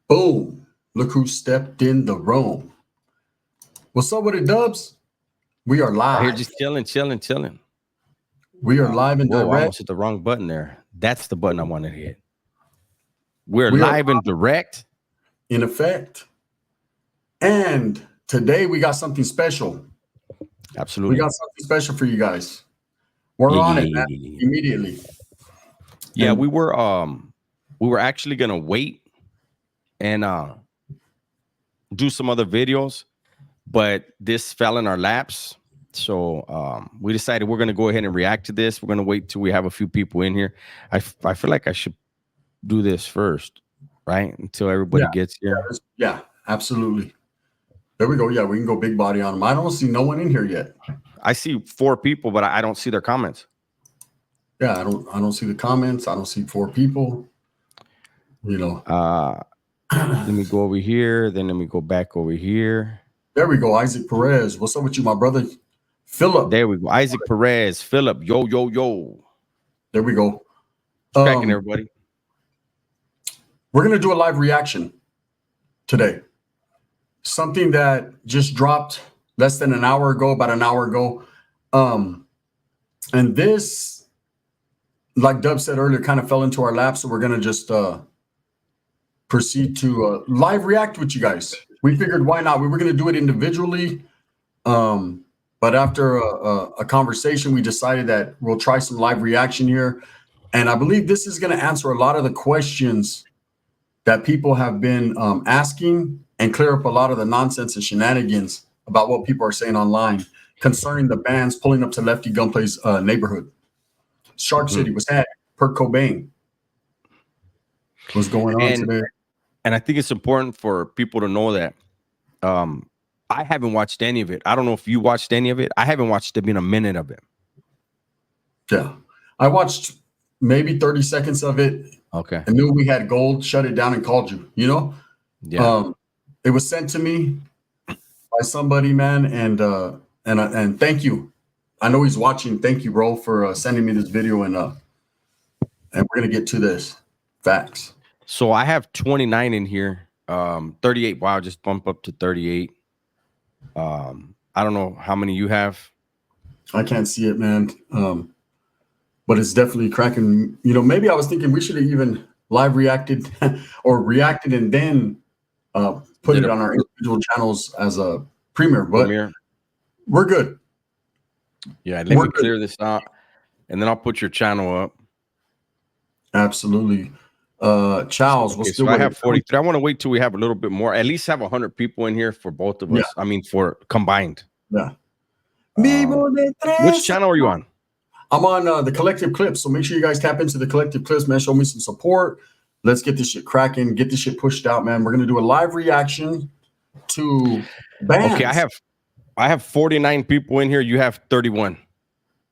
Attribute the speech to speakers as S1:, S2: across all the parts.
S1: Boom. Look who stepped in the room. What's up with it, Dubs? We are
S2: Out here
S1: live.
S2: just chilling.
S1: We are live and
S2: Whoa, I
S1: direct.
S2: almost hit the wrong button there. That's the button I wanted to hit. We're
S1: We are
S2: live and direct.
S1: in effect. And today we got something special.
S2: Absolutely.
S1: We got something special for you guys. We're on it, man, immediately.
S2: Yeah,
S1: And
S2: we were actually gonna wait and do some other videos, but this fell in our laps. So we decided we're gonna go ahead and react to this. We're gonna wait till we have a few people in here. I feel like I should do this first, right? Until everybody gets here.
S1: Yeah, absolutely. There we go. Yeah, we can go big body on them. I don't see no one in here yet.
S2: I see 4 people, but I don't see their comments.
S1: Yeah, I don't see the comments. I don't see 4 people. You know.
S2: Let me go over here. Then let me go back over here.
S1: There we go. Isaac Perez. What's up with you, my brother? Philip.
S2: There we go. Isaac Perez. Philip. Yo.
S1: There we go.
S2: Cracking, everybody.
S1: We're going to do a live reaction today. Something that just dropped less than an hour ago, about an hour ago. And this, like Dub said earlier, kind of fell into our lap. So we're going to just proceed to live react with you guys. We figured why not? We were going to do it individually. But after a conversation, we decided that we'll try some live reaction here. And I believe this is going to answer a lot of the questions that people have been asking and clear up a lot of the nonsense and shenanigans about what people are saying online concerning the bands pulling up to Lefty Gunplays neighborhood. Shark City was had Kurt Cobain. What's going on today?
S2: And I think it's important for people to know that I haven't watched any of it. I don't know if you watched any of it. I haven't watched even a minute of it.
S1: Yeah. I watched maybe 30 seconds of it.
S2: Okay.
S1: I knew we had gold, shut it down and called you, you know?
S2: Yeah.
S1: It was sent to me by somebody, man. And thank you. I know he's watching. Thank you, bro, for sending me this video. And we're going to get to this. Facts.
S2: So I have 29 in here. 38. Wow. Just bump up to 38. I don't know how many you have.
S1: I can't see it, man. But it's definitely cracking. You know, maybe I was thinking we should have even live reacted or reacted and then put it on our individual channels as a premiere. But we're good.
S2: Yeah, let me clear this out, and then I'll put your channel up.
S1: Absolutely. Charles,
S2: okay, so I have 43. I want to wait till we have a little bit more. At least have 100 people in here for both of us. I mean, for combined.
S1: Yeah.
S2: Which channel are you on?
S1: I'm on the Collective Clips, so make sure you guys tap into the Collective Clips, man. Show me some support. Let's get this shit cracking. Get this shit pushed out, man. We're gonna do a live reaction to bands.
S2: Okay, I have 49 people in here. You have 31.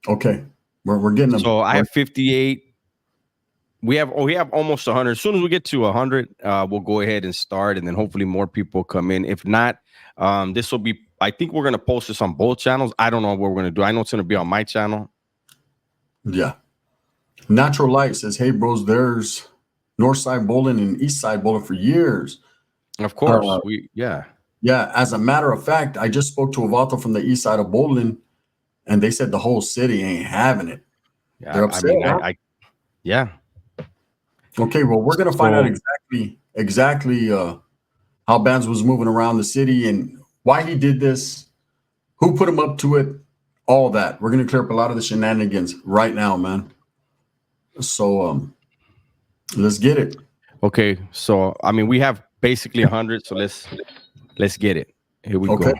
S1: Okay, we're getting them.
S2: So I have 58. We have almost 100. As soon as we get to 100, we'll go ahead and start, and then hopefully more people come in. If not, this will be. I think we're gonna post this on both channels. I don't know what we're gonna do. I know it's gonna be on my channel. Yeah.
S1: Natural Light says, "Hey, bros, there's North Side Bowling and East Side Bowling for years."
S2: Of course,
S1: yeah. As a matter of fact, I just spoke to a vato from the East Side of Bowling, and they said the whole city ain't having it.
S2: Yeah, they're upset. I mean, yeah.
S1: Okay, well, we're gonna find out exactly how bands was moving around the city and why he did this, who put him up to it, all that. We're gonna clear up a lot of the shenanigans right now, man. So let's get it.
S2: Okay, so I mean we have basically 100, so let's get it. Here we go.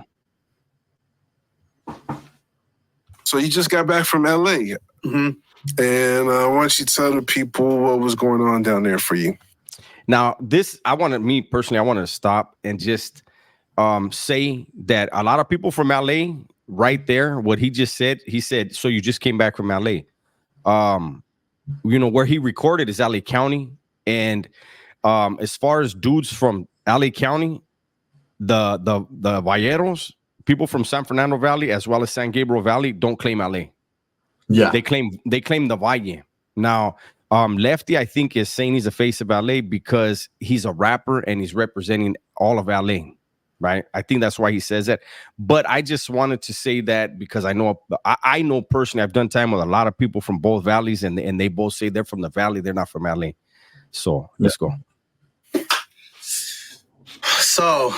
S3: So you just got back from LA. And why don't you tell the people what was going on down there for you?
S2: Now, I want to stop and just say that a lot of people from LA, right there, what he just said, he said, so you just came back from LA. You know, where he recorded is LA County. And as far as dudes from LA County, the Valleros, people from San Fernando Valley as well as San Gabriel Valley don't claim LA.
S1: Yeah,
S2: they claim the Valle. Now, Lefty, I think, is saying he's the face of LA because he's a rapper and he's representing all of LA, right? I think that's why he says that. But I just wanted to say that because I know personally, I've done time with a lot of people from both valleys, and they both say they're from the valley, they're not from LA. So let's go.
S4: So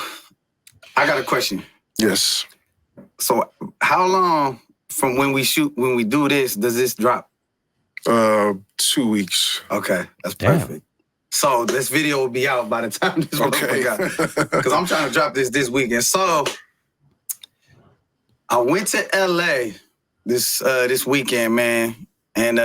S4: I got a question.
S3: Yes.
S4: So how long from when we do this, does this drop?
S3: 2 weeks.
S4: Okay, that's
S2: Damn.
S4: perfect. So this video will be out by the time this motherfucker out. Because I'm trying to drop this weekend. So I went to LA this weekend, man. And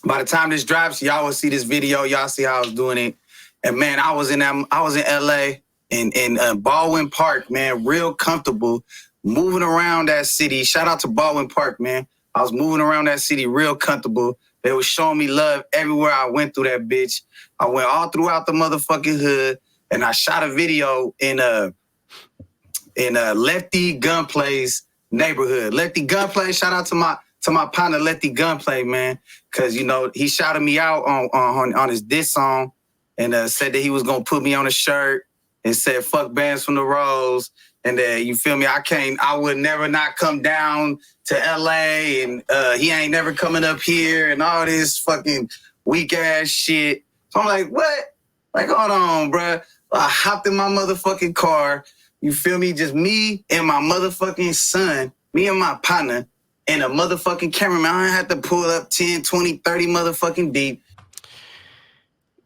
S4: by the time this drops, y'all will see this video. Y'all see how I was doing it. And man, I was in LA in Baldwin Park, man, real comfortable, moving around that city. Shout out to Baldwin Park, man. I was moving around that city real comfortable. They were showing me love everywhere I went through that bitch. I went all throughout the motherfucking hood, and I shot a video in Lefty Gunplays neighborhood. Lefty Gunplay, shout out to my partner Lefty Gunplay, man, because you know he shouted me out on his diss song, and said that he was gonna put me on a shirt and said fuck bands from the Rose. And you feel me? I would never not come down to LA, and he ain't never coming up here, and all this fucking weak ass shit. So I'm like, what? Like, hold on, bruh. I hopped in my motherfucking car. You feel me? Just me and my motherfucking son, me and my partner, and a motherfucking cameraman. I had to pull up 10, 20, 30 motherfucking deep.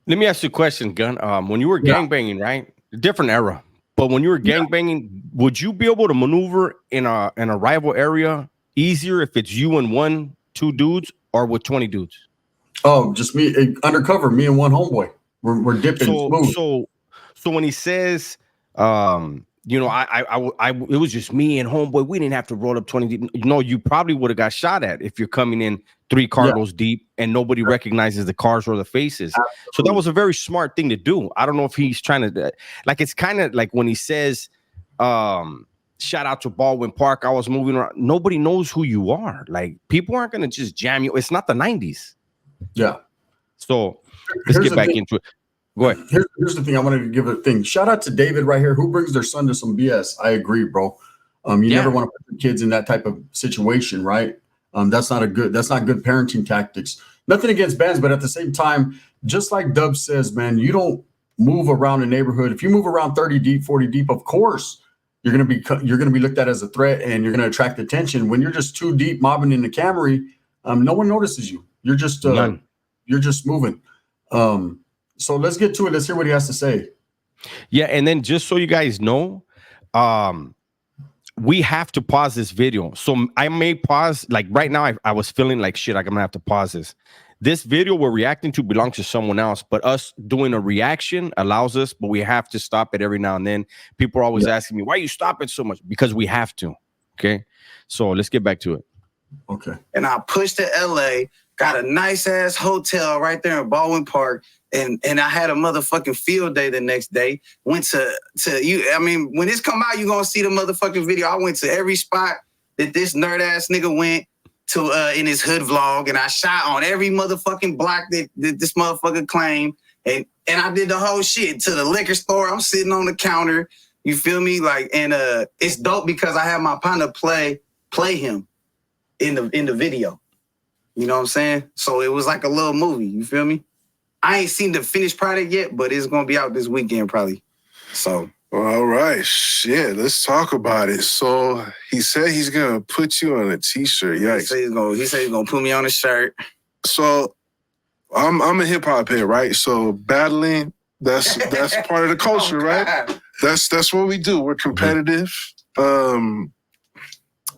S2: Let me ask you a question, Gun. When you were gangbanging, right? Different era. But when you were gangbanging, would you be able to maneuver in a rival area easier if it's you and 2 dudes, or with 20 dudes?
S1: Oh, just me undercover, me and one homeboy. We're dipping smooth.
S2: So when he says, you know, it was just me and homeboy, we didn't have to roll up 20 deep. You know, you probably would have got shot at if you're coming in 3 cardinals deep and nobody recognizes the cars or the faces. Absolutely. So that was a very smart thing to do. I don't know if he's trying to, like, it's kind of like when he says, shout out to Baldwin Park, I was moving around. Nobody knows who you are. Like, people aren't going to just jam you. It's not the 90s.
S1: Yeah.
S2: So let's get back into it. Go ahead.
S1: Here's the thing. I wanted to give a thing. Shout out to David right here, who brings their son to some BS. I agree, bro. You never want to put the kids in that type of situation, right? That's not good parenting tactics. Nothing against bands, but at the same time, just like Dub says, man, you don't move around a neighborhood. If you move around 30 deep, 40 deep, of course, you're gonna be looked at as a threat, and you're gonna attract attention. When you're just too deep mobbing in the Camry, no one notices you. You're just moving. So let's get to it. Let's hear what he has to say.
S2: Yeah, and then just so you guys know, we have to pause this video. So I may pause, like right now, I was feeling like shit, like I'm gonna have to pause this. This video we're reacting to belongs to someone else, but us doing a reaction allows us, but we have to stop it every now and then. People are always asking me, why you stop it so much? Because we have to. Okay. So let's get back to it.
S1: Okay.
S4: And I pushed to LA, got a nice ass hotel right there in Baldwin Park. And I had a motherfucking field day the next day. Went to you. I mean, when this come out, you're gonna see the motherfucking video. I went to every spot that this nerd ass nigga went to in his hood vlog, and I shot on every motherfucking block that this motherfucker claimed. And I did the whole shit to the liquor store. I'm sitting on the counter. You feel me? Like, and it's dope because I have my partner play him in the video. You know what I'm saying? So it was like a little movie. You feel me? I ain't seen the finished product yet, but it's gonna be out this weekend probably. So,
S3: all right, shit. Let's talk about it. So he said he's gonna put you on a t-shirt. Yikes.
S4: He said he's gonna put me on a shirt.
S3: So I'm a hip hop head, right? So battling, that's part of the culture, right? That's what we do. We're competitive, and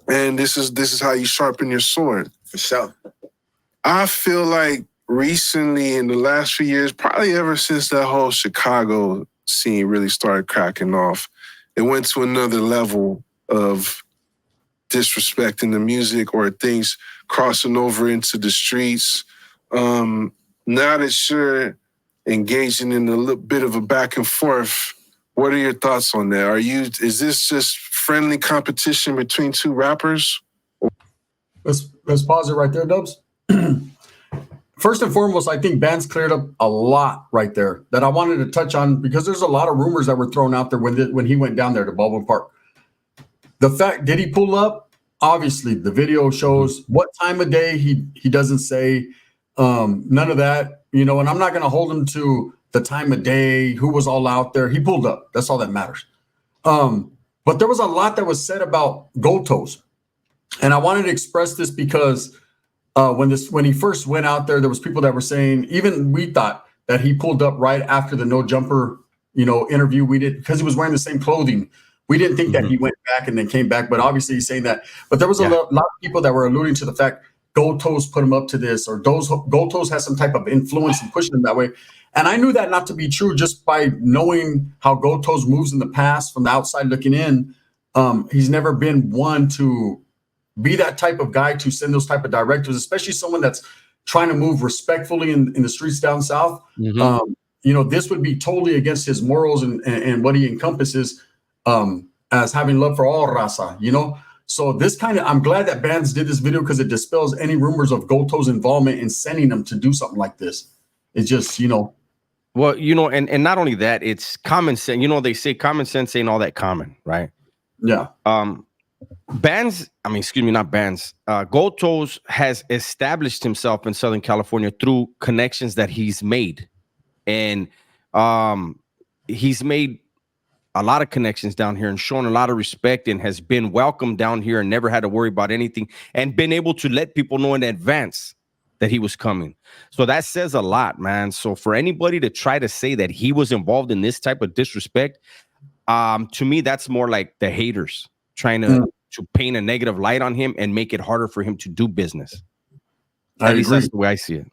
S3: this is how you sharpen your sword.
S4: For sure.
S3: I feel like recently, in the last few years, probably ever since that whole Chicago scene really started cracking off, it went to another level of disrespecting the music or things crossing over into the streets. Now that you're engaging in a little bit of a back and forth, what are your thoughts on that? Is this just friendly competition between 2 rappers?
S1: Let's pause it right there, Dubs. first and foremost, I think Bands cleared up a lot right there that I wanted to touch on because there's a lot of rumors that were thrown out there when he went down there to Baldwin Park. The fact, did he pull up? Obviously, the video shows what time of day he doesn't say. None of that, you know, and I'm not going to hold him to the time of day, who was all out there. He pulled up. That's all that matters. But there was a lot that was said about Gold Toes. And I wanted to express this because when he first went out there, there was people that were saying, even we thought that he pulled up right after the No Jumper, you know, interview we did because he was wearing the same clothing. We didn't think that he went back and then came back, but obviously he's saying that. But there was a lot of people that were alluding to the fact Gold Toes put him up to this, or Gold Toes has some type of influence and pushing him that way. And I knew that not to be true just by knowing how Gold Toes moves in the past from the outside looking in. He's never been one to be that type of guy to send those type of directives, especially someone that's trying to move respectfully in the streets down south. You know, this would be totally against his morals and what he encompasses as having love for all raza, you know? So this kind of, I'm glad that Bands did this video because it dispels any rumors of Gold Toes involvement in sending them to do something like this. It's just, you know.
S2: Well, you know, and not only that, it's common sense. You know, they say common sense ain't all that common, right?
S1: Yeah.
S2: Bands, I mean, excuse me, not Bands. Gold Toes has established himself in Southern California through connections that he's made. And he's made a lot of connections down here and shown a lot of respect and has been welcomed down here and never had to worry about anything and been able to let people know in advance that he was coming. So that says a lot, man. So for anybody to try to say that he was involved in this type of disrespect, to me, that's more like the haters trying to paint a negative light on him and make it harder for him to do business. At least that's the way I see it.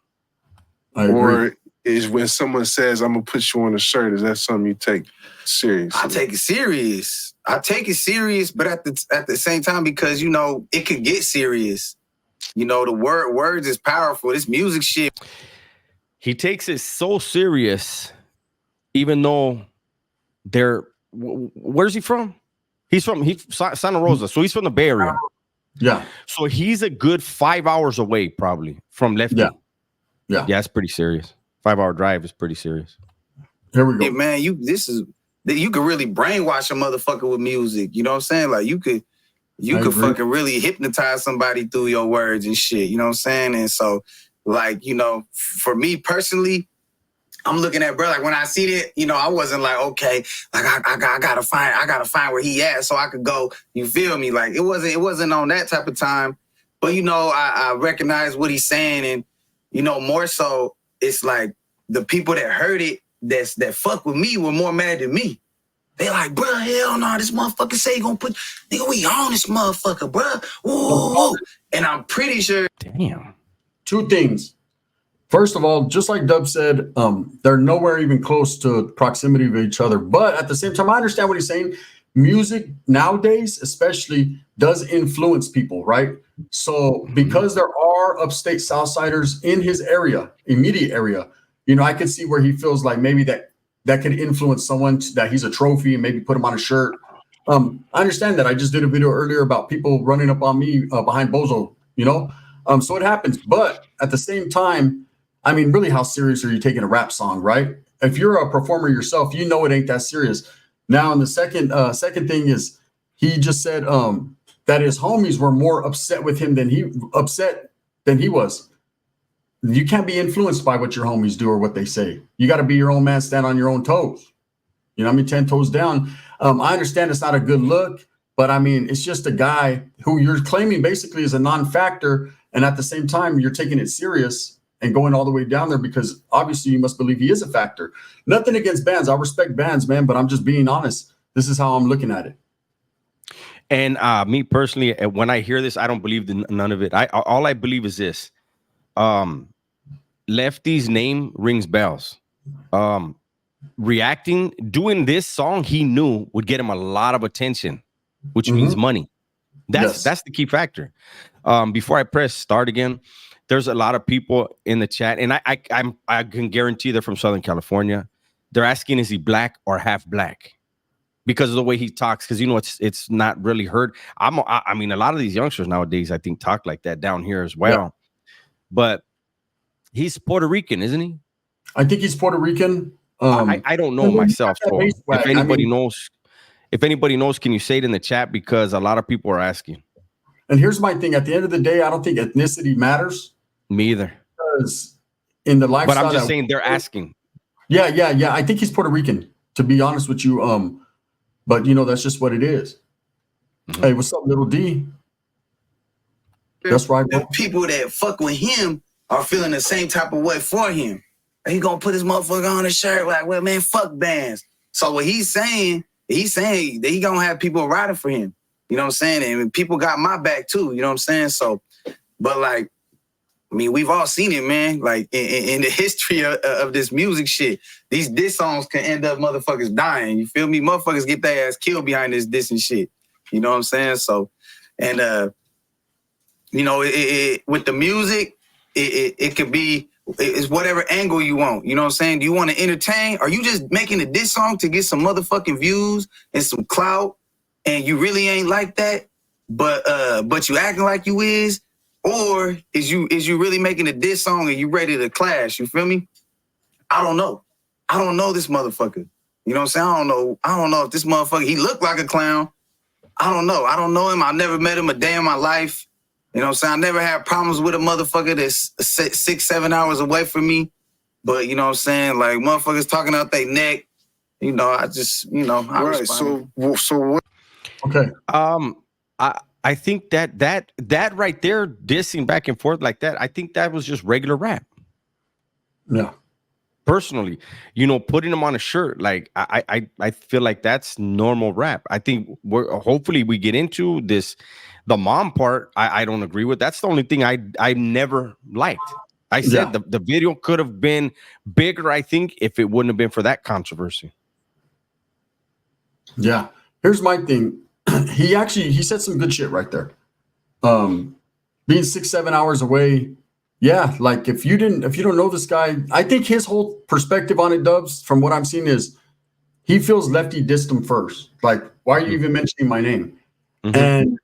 S3: Or is when someone says, I'm going to put you on a shirt, is that something you take serious?
S4: I take it serious. I take it serious, but at the same time, because, you know, it could get serious. You know, the words is powerful. This music shit.
S2: He takes it so serious, even though where's he from? He's from Santa Rosa, so he's from the Bay Area.
S1: Yeah.
S2: So he's a good 5 hours away, probably, from Lefty.
S1: Yeah,
S2: it's pretty serious. 5-hour drive is pretty serious.
S1: Here we go.
S4: Hey, man, you could really brainwash a motherfucker with music. You know what I'm saying? Like you could fucking really hypnotize somebody through your words and shit. You know what I'm saying? And so, like, you know, for me personally, I'm looking at bro, like when I see it, you know, I wasn't like, okay, like I gotta find where he at so I could go. You feel me? Like it wasn't on that type of time. But you know, I recognize what he's saying, and you know, more so, it's like the people that heard it that fuck with me were more mad than me. They like, bro, hell no, this motherfucker say he gonna put, nigga, we on this motherfucker, bro. Ooh. And I'm pretty sure.
S2: Damn.
S1: Two things. First of all, just like Dub said, they're nowhere even close to proximity of each other. But at the same time, I understand what he's saying. Music nowadays, especially, does influence people, right? So because there are upstate Southsiders in his area, immediate area, you know, I could see where he feels like maybe that could influence someone that he's a trophy and maybe put him on a shirt. I understand that. I just did a video earlier about people running up on me behind Bozo, you know? So it happens. But at the same time, I mean, really, how serious are you taking a rap song, right? If you're a performer yourself, you know it ain't that serious. Now, and the second thing is he just said that his homies were more upset with him than he was. You can't be influenced by what your homies do or what they say. You got to be your own man, stand on your own toes. You know what I mean? 10 toes down. I understand it's not a good look, but I mean, it's just a guy who you're claiming basically is a non-factor. And at the same time, you're taking it serious and going all the way down there because obviously you must believe he is a factor. Nothing against Bands. I respect Bands, man, but I'm just being honest. This is how I'm looking at it.
S2: And me personally, when I hear this, I don't believe none of it. All I believe is this. Lefty's name rings bells. Doing this song, he knew would get him a lot of attention, which means money. That's the key factor. Before I press start again, there's a lot of people in the chat, and I can guarantee they're from Southern California. They're asking, is he black or half black? Because of the way he talks, because you know it's not really heard. I mean, a lot of these youngsters nowadays, I think, talk like that down here as well. Yeah. But He's Puerto Rican, isn't he?
S1: I think he's Puerto Rican.
S2: I don't know
S1: and then
S2: myself.
S1: he's got that
S2: So
S1: bass
S2: if
S1: swag.
S2: anybody knows, can you say it in the chat, because a lot of people are asking.
S1: And here's my thing: at the end of the day, I don't think ethnicity matters.
S2: Me either.
S1: Because in the lifestyle,
S2: But I'm just saying they're asking.
S1: Yeah. I think he's Puerto Rican, to be honest with you. But that's just what it is.
S2: Mhm.
S1: Hey, what's up, little D? That's right, bro.
S4: The people that fuck with him are feeling the same type of way for him. And he gonna put his motherfucker on his shirt like, well, man, fuck bands. So what he's saying that he gonna have people riding for him. You know what I'm saying? And people got my back too. You know what I'm saying? So, but like, I mean, we've all seen it, man. Like in the history of this music shit, these diss songs can end up motherfuckers dying. You feel me? Motherfuckers get their ass killed behind this diss and shit. You know what I'm saying? So, and with the music, it could be, it's whatever angle you want. You know what I'm saying? Do you want to entertain? Are you just making a diss song to get some motherfucking views and some clout, and you really ain't like that, but you acting like you is? Or is you really making a diss song and you ready to clash? You feel me? I don't know. I don't know this motherfucker. You know what I'm saying? I don't know if this motherfucker, he looked like a clown. I don't know. I don't know him. I never met him a day in my life. You know what I'm saying? I never had problems with a motherfucker that's 6-7 hours away from me. But you know what I'm saying? Like motherfuckers talking out their neck. I just, I
S3: Right.
S4: respond.
S3: So what?
S1: Okay.
S2: I think that right there, dissing back and forth like that, I think that was just regular rap.
S1: Yeah.
S2: Personally, putting them on a shirt, like I feel like that's normal rap. I think hopefully we get into this. The mom part, I don't agree with. That's the only thing I never liked. I said the video could have been bigger, I think, if it wouldn't have been for that controversy.
S1: Yeah. Here's my thing. He said some good shit right there. Being 6-7 hours away. Yeah. Like if you don't know this guy, I think his whole perspective on it, Dubs, from what I'm seeing, is he feels Lefty dissed him first. Like, why are you even mentioning my name?
S2: Mm-hmm.
S1: And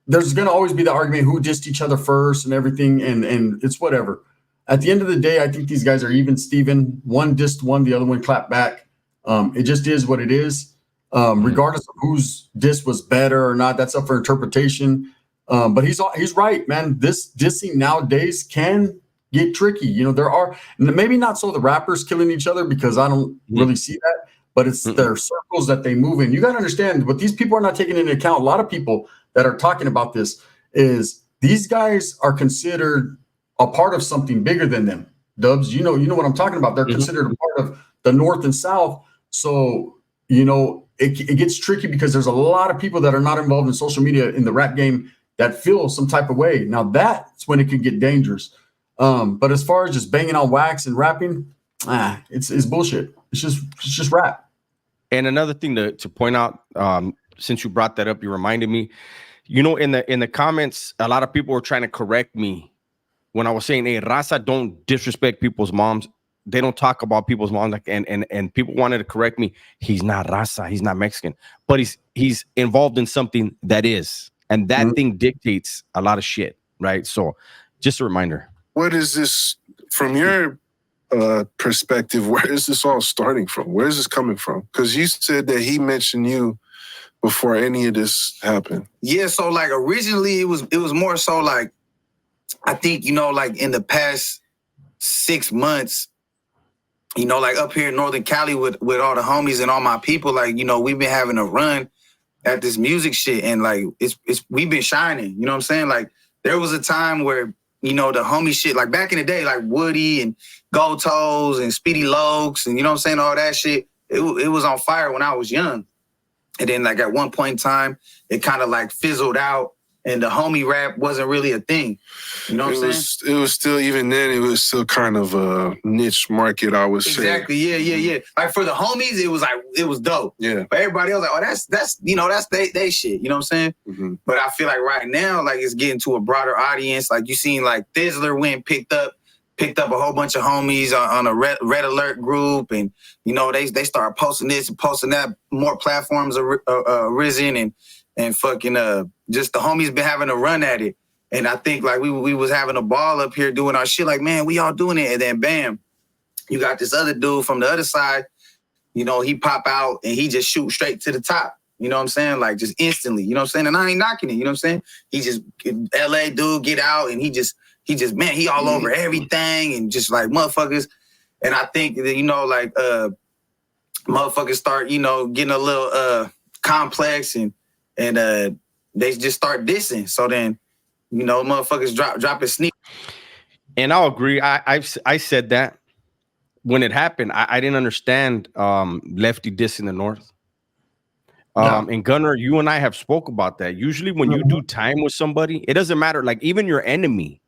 S1: there's going to always be the argument who dissed each other first and everything. And it's whatever. At the end of the day, I think these guys are even Steven. One dissed one, the other one clapped back. It just is what it is. Regardless of whose diss was better or not, that's up for interpretation. But he's right, man. This dissing nowadays can get tricky. There are maybe not so the rappers killing each other, because I don't really see that, but it's their circles that they move in. You got to understand what these people are not taking into account. A lot of people that are talking about this is these guys are considered a part of something bigger than them. Dubs, you know what I'm talking about. They're considered a part of the North and South. So, it gets tricky because there's a lot of people that are not involved in social media in the rap game that feel some type of way. Now that's when it can get dangerous. But as far as just banging on wax and rapping, it's bullshit. It's just rap.
S2: And another thing to point out, since you brought that up, you reminded me, in the comments, a lot of people were trying to correct me when I was saying, hey, Raza don't disrespect people's moms. They don't talk about people's moms, and people wanted to correct me. He's not Raza, he's not Mexican, but he's involved in something that is, and that thing dictates a lot of shit, right? So, just a reminder.
S3: What is this from your perspective? Where is this all starting from? Where is this coming from? Because you said that he mentioned you before any of this happened.
S4: Yeah, so like originally it was more so like, I think like in the past 6 months. Like up here in Northern Cali with all the homies and all my people, like, we've been having a run at this music shit, and like we've been shining. You know what I'm saying? Like there was a time where, the homie shit, like back in the day, like Woody and Gold Toes and Speedy Lokes and all that shit, it was on fire when I was young. And then like at one point in time, it kind of like fizzled out. And the homie rap wasn't really a thing. You know what I'm saying?
S3: It was still, even then, it was still kind of a niche market, I would say.
S4: Exactly, yeah. Like for the homies, it was dope.
S3: Yeah.
S4: But everybody else, like, oh, that's they shit. You know what I'm saying?
S3: Mm-hmm.
S4: But I feel like right now, like it's getting to a broader audience. Like you seen like Thizzler went picked up a whole bunch of homies on a red alert group, and they started posting this and posting that. More platforms are risen, and fucking just the homies been having a run at it. And I think like we was having a ball up here doing our shit, like, man, we all doing it. And then bam, you got this other dude from the other side, you know, he pop out and he just shoot straight to the top. You know what I'm saying? Like just instantly, you know what I'm saying? And I ain't knocking it, you know what I'm saying? He just, LA dude get out and he just, man, he all over everything and just like motherfuckers. And I think that, you know, like motherfuckers start, you know, getting a little complex and they just start dissing. So then, you know, motherfuckers dropping sneak.
S2: And I'll agree. I said that when it happened, I didn't understand Lefty dissing the North. And Gunner, you and I have spoke about that. Usually when you do time with somebody, it doesn't matter. Like even your enemy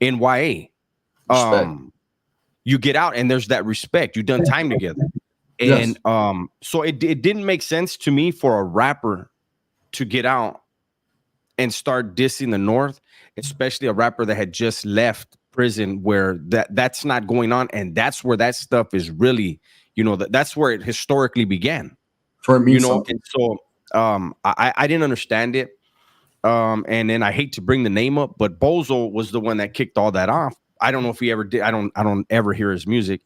S2: in YA, you get out and there's that respect. You've done time together. And so it didn't make sense to me for a rapper to get out and start dissing the North, especially a rapper that had just left prison where that's not going on. And that's where that stuff is really, you know, that's where it historically began.
S1: For me,
S2: you know, and so I didn't understand it. And then I hate to bring the name up, but Bozo was the one that kicked all that off. I don't know if he ever did. I don't ever hear his music.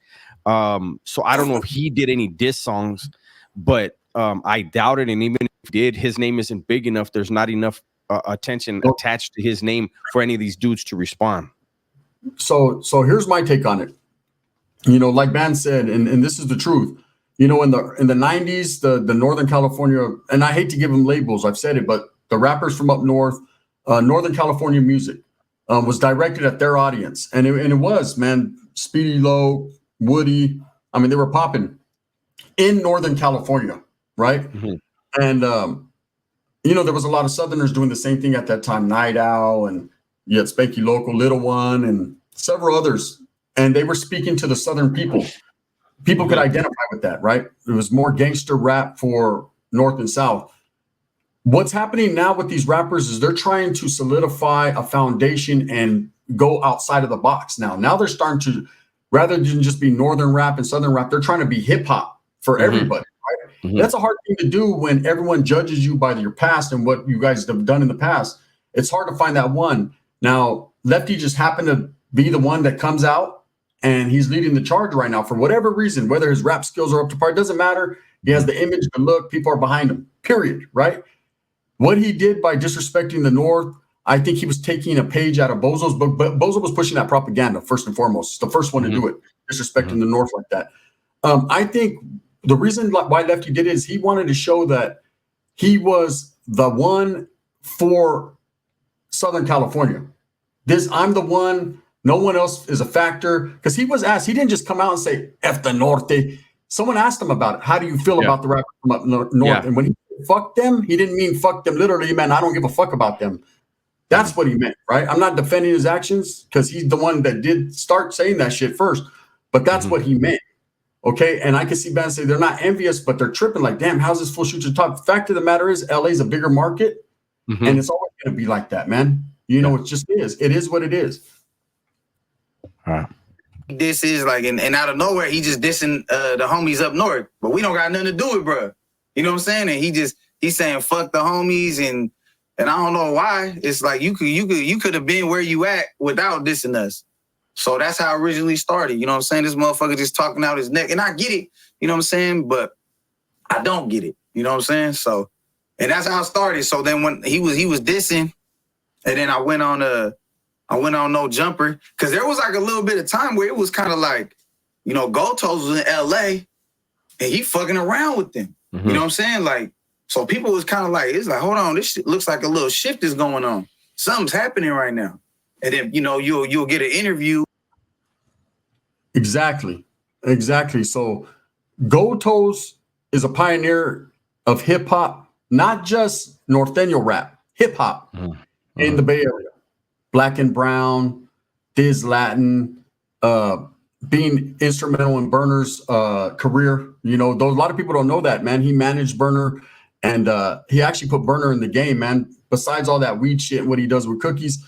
S2: So I don't know if he did any diss songs, but I doubt it. And even if he did, his name isn't big enough. There's not enough attention attached to his name for any of these dudes to respond.
S1: So here's my take on it. You know, like Van said, and this is the truth. You know, in the 90s, the Northern California, and I hate to give them labels, I've said it, but the rappers from up north, Northern California music was directed at their audience. And it was, man, Speedy Low, Woody, I mean, they were popping in Northern California, right? And, you know, there was a lot of Southerners doing the same thing at that time, Night Owl, and you had Spanky Local, Little One, and several others. And they were speaking to the Southern people. People could identify with that, right? It was more gangster rap for North and South. What's happening now with these rappers is they're trying to solidify a foundation and go outside of the box now. Now they're starting to, rather than just be Northern rap and Southern rap, they're trying to be hip hop for everybody, right? That's a hard thing to do when everyone judges you by your past and what you guys have done in the past. It's hard to find that one. Now, Lefty just happened to be the one that comes out and he's leading the charge right now for whatever reason, whether his rap skills are up to par, it doesn't matter. He has the image, the look, people are behind him, period, right? What he did by disrespecting the North, I think he was taking a page out of Bozo's book, but Bozo was pushing that propaganda first and foremost. The first one to do it, disrespecting the North like that. I think the reason why Lefty did it is he wanted to show that he was the one for Southern California. I'm the one. No one else is a factor, because he was asked. He didn't just come out and say "F the Norte." Someone asked him about it. How do you feel about the rapper from up north? And when he said "fuck them," he didn't mean "fuck them" literally. He meant I don't give a fuck about them. That's what he meant, right? I'm not defending his actions because he's the one that did start saying that shit first. But that's what he meant. Okay, and I can see bands say they're not envious, but they're tripping. Like, damn, how's this fool shoot to the top? Fact of the matter is, LA's a bigger market, and it's always going to be like that, man. You know, it just is. It is what it is.
S4: This is like, and out of nowhere, he just dissing the homies up north, but we don't got nothing to do with, bro. You know what I'm saying? And he's saying fuck the homies, and I don't know why. It's like you could have been where you at without dissing us. So that's how it originally started. You know what I'm saying? This motherfucker just talking out his neck, and I get it. You know what I'm saying? But I don't get it. You know what I'm saying? So, and that's how it started. So then when he was dissing, and then I went on No Jumper, because there was like a little bit of time where it was kind of like, you know, Gotos was in LA and he fucking around with them. You know what I'm saying? Like, so people was kind of like, it's like, hold on, this shit looks like a little shift is going on. Something's happening right now. And then, you know, you'll get an interview.
S1: Exactly. So Gotos is a pioneer of hip hop, not just Norteño rap, hip hop in the Bay Area. Black and Brown, Diz Latin, being instrumental in Burner's career. You know, a lot of people don't know that, man. He managed Burner, and he actually put Burner in the game, man. Besides all that weed shit and what he does with Cookies,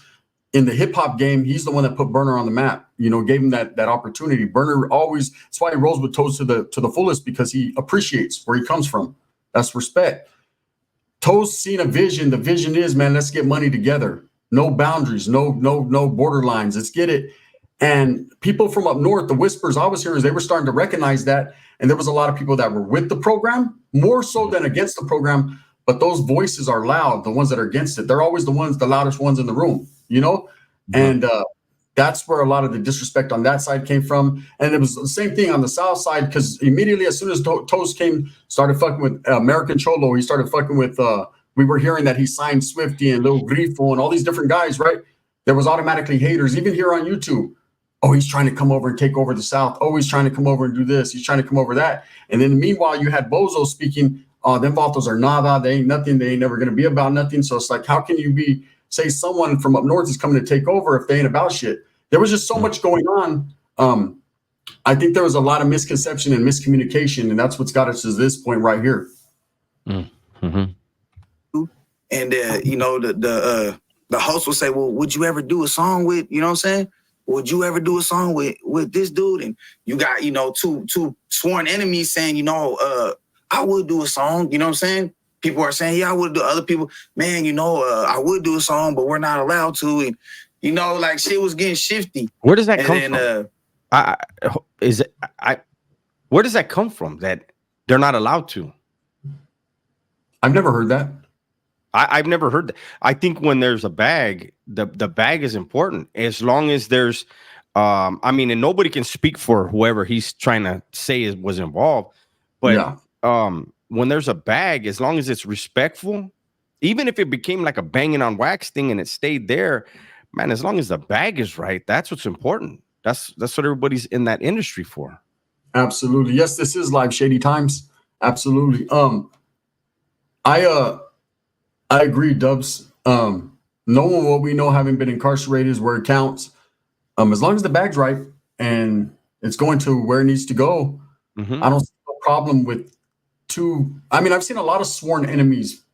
S1: in the hip hop game, he's the one that put Burner on the map. You know, gave him that opportunity. Burner always, that's why he rolls with Toes to the fullest, because he appreciates where he comes from. That's respect. Toes seen a vision. The vision is, man, let's get money together. no boundaries, no borderlines. Let's get it. And people from up north, the whispers I was hearing, they were starting to recognize that. And there was a lot of people that were with the program, more so than against the program. But those voices are loud, the ones that are against it. They're always the loudest ones in the room, you know? And that's where a lot of the disrespect on that side came from. And it was the same thing on the south side, because immediately as soon as Toast started fucking with American Cholo, he started fucking with, we were hearing that he signed Swifty and Lil Grifo and all these different guys, right? There was automatically haters, even here on YouTube. Oh, he's trying to come over and take over the South. Oh, he's trying to come over and do this. He's trying to come over that. And then meanwhile, you had Bozo speaking, them vatos are nada. They ain't nothing. They ain't never going to be about nothing. So it's like, how can you say someone from up north is coming to take over if they ain't about shit? There was just so much going on. I think there was a lot of misconception and miscommunication, and that's what's got us to this point right here.
S4: And you know, the host will say, well, would you ever do a song with, you know what I'm saying? Would you ever do a song with this dude? And you got, you know, two sworn enemies saying, you know, I would do a song, you know what I'm saying? People are saying, yeah, I would do. Other people, man, you know, I would do a song, but we're not allowed to. And, you know, like shit was getting shifty.
S2: Where does that come from? Where does that come from that they're not allowed to?
S1: I've never heard that.
S2: I've never heard that. I think when there's a bag, the bag is important. As long as there's, I mean, and nobody can speak for whoever he's trying to say was involved. But when there's a bag, as long as it's respectful, even if it became like a banging on wax thing and it stayed there, man, as long as the bag is right, that's what's important. That's what everybody's in that industry for. Absolutely.
S1: Yes, this is live Shady Times. Absolutely. I agree, Dubs. Knowing what we know, having been incarcerated, is where it counts. As long as the bag's right and it's going to where it needs to go, I don't see no problem with I've seen a lot of sworn enemies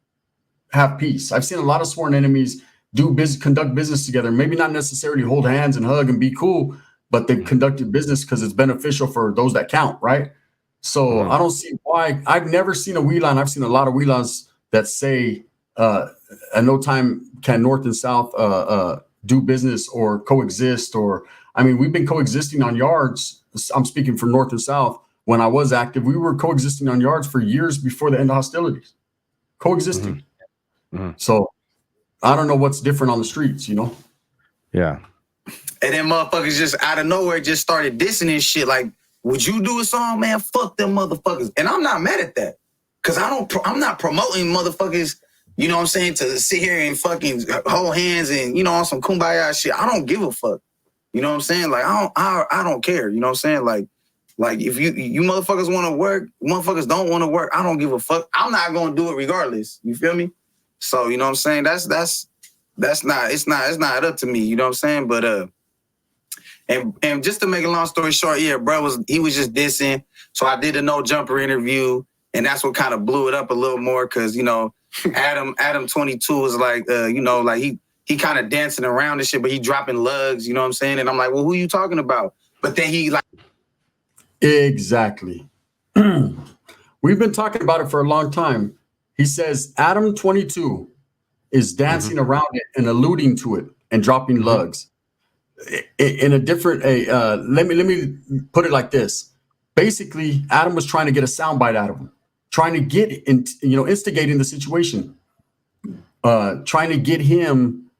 S1: have peace. I've seen a lot of sworn enemies conduct business together. Maybe not necessarily hold hands and hug and be cool, but they've conducted business because it's beneficial for those that count, right? So I don't see why. I've never seen a wheelan. I've seen a lot of whelans that say at no time can North and South do business or coexist. Or, I mean, we've been coexisting on yards. I'm speaking for North and South. When I was active, we were coexisting on yards for years before the end of hostilities. Coexisting. So I don't know what's different on the streets, you know?
S2: Yeah.
S4: And then motherfuckers just out of nowhere just started dissing and shit. Like, would you do a song, man? Fuck them motherfuckers. And I'm not mad at that. Cause I'm not promoting motherfuckers, you know what I'm saying, to sit here and fucking hold hands and, you know, on some kumbaya shit. I don't give a fuck. You know what I'm saying? Like, I don't care. You know what I'm saying? Like if you motherfuckers want to work, motherfuckers don't want to work, I don't give a fuck. I'm not gonna do it regardless. You feel me? So, you know what I'm saying? That's not, it's not up to me, you know what I'm saying? But and just to make a long story short, yeah, bro he was just dissing. So I did a No Jumper interview, and that's what kind of blew it up a little more, because, you know, Adam 22 was like, you know, like he kind of dancing around and shit, but he dropping lugs, you know what I'm saying? And I'm like, well, who you talking about? But then he like,
S1: exactly. We've been talking about it for a long time. He says Adam 22 is dancing around it and alluding to it and dropping lugs. In a different, let me put it like this. Basically, Adam was trying to get a soundbite out of him, trying to get instigating the situation, trying to get him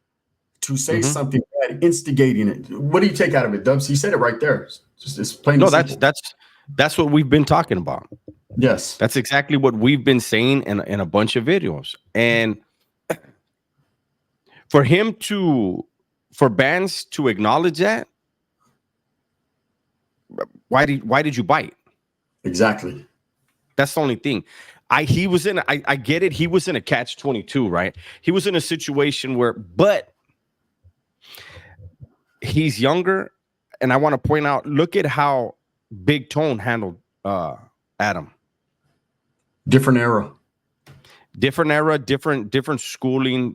S1: to say something bad, instigating it. What do you take out of it, Dubs? He said it right there. It's plain.
S2: No, that's what we've been talking about.
S1: Yes,
S2: that's exactly what we've been saying in a bunch of videos. And for bands to acknowledge that, why did you bite?
S1: Exactly.
S2: That's the only thing. I get it. He was in a catch-22, right? He was in a situation but he's younger. And I want to point out, look at how Big Tone handled Adam.
S1: Different era,
S2: different schooling,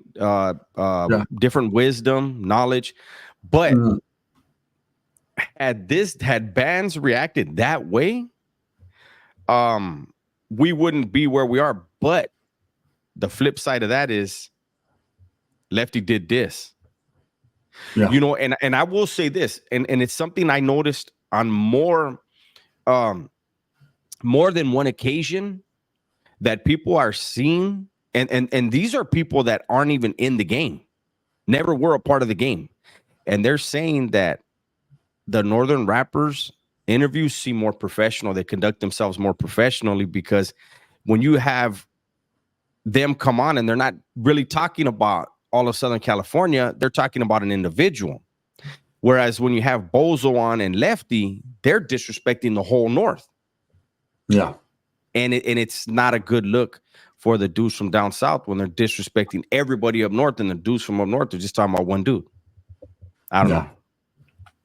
S2: different wisdom, knowledge. But had bands reacted that way, we wouldn't be where we are. But the flip side of that is Lefty did this.
S1: Yeah.
S2: You know, and I will say this, and it's something I noticed on more than one occasion, that people are seeing, and these are people that aren't even in the game, never were a part of the game, and they're saying that the Northern rappers interviews seem more professional. They conduct themselves more professionally, because when you have them come on and they're not really talking about all of Southern California, they're talking about an individual. Whereas when you have Bozo on and Lefty, they're disrespecting the whole North.
S1: Yeah.
S2: And it's not a good look for the dudes from down south when they're disrespecting everybody up north, and the dudes from up north are just talking about one dude. I don't know.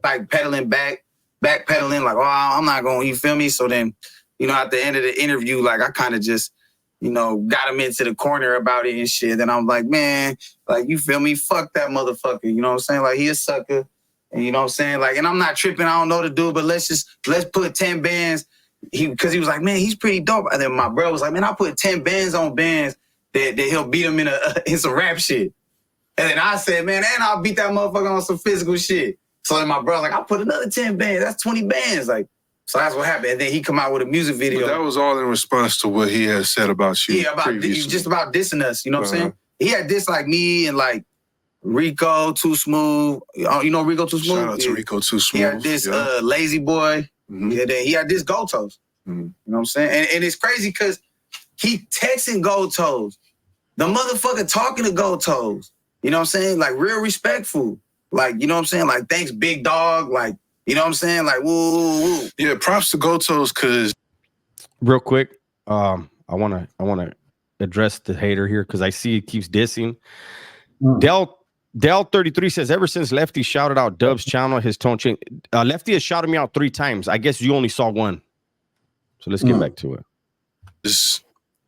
S4: Like backpedaling, like, oh, I'm not going, you feel me? So then, you know, at the end of the interview, like, I kind of just, you know, got him into the corner about it and shit. Then I'm like, man, like, you feel me? Fuck that motherfucker. You know what I'm saying? Like, he a sucker. And you know what I'm saying? Like, and I'm not tripping. I don't know the dude, but let's put 10 bands. Because he was like, man, he's pretty dope. And then my bro was like, man, I'll put 10 bands on bands that he'll beat him in some rap shit. And then I said, man, and I'll beat that motherfucker on some physical shit. So then my brother like, I'll put another 10 bands. That's 20 bands. Like, so that's what happened. And then he come out with a music video.
S3: But that was all in response to what he had said about you.
S4: Yeah, just about dissing us. You know what I'm saying? He had dissed like me and like Rico Too Smooth. You know Rico Too Smooth?
S3: Shout out to Rico Too Smooth.
S4: He had this Lazy Boy.
S3: Mm-hmm.
S4: Yeah, then he had this Gold Toes.
S3: Mm-hmm.
S4: You know what I'm saying? And it's crazy because he texting Gold Toes. The motherfucker talking to Gold Toes. You know what I'm saying? Like, real respectful. Like, you know what I'm saying? Like, thanks, big dog. Like, you know what I'm saying? Like, woo, woo, woo.
S3: Yeah, props to Gold Toes, because...
S2: Real quick, I want to address the hater here, because I see he keeps dissing. Del 33 says, ever since Lefty shouted out Dub's channel, his tone changed. Lefty has shouted me out 3 times. I guess you only saw one. So let's get back to it.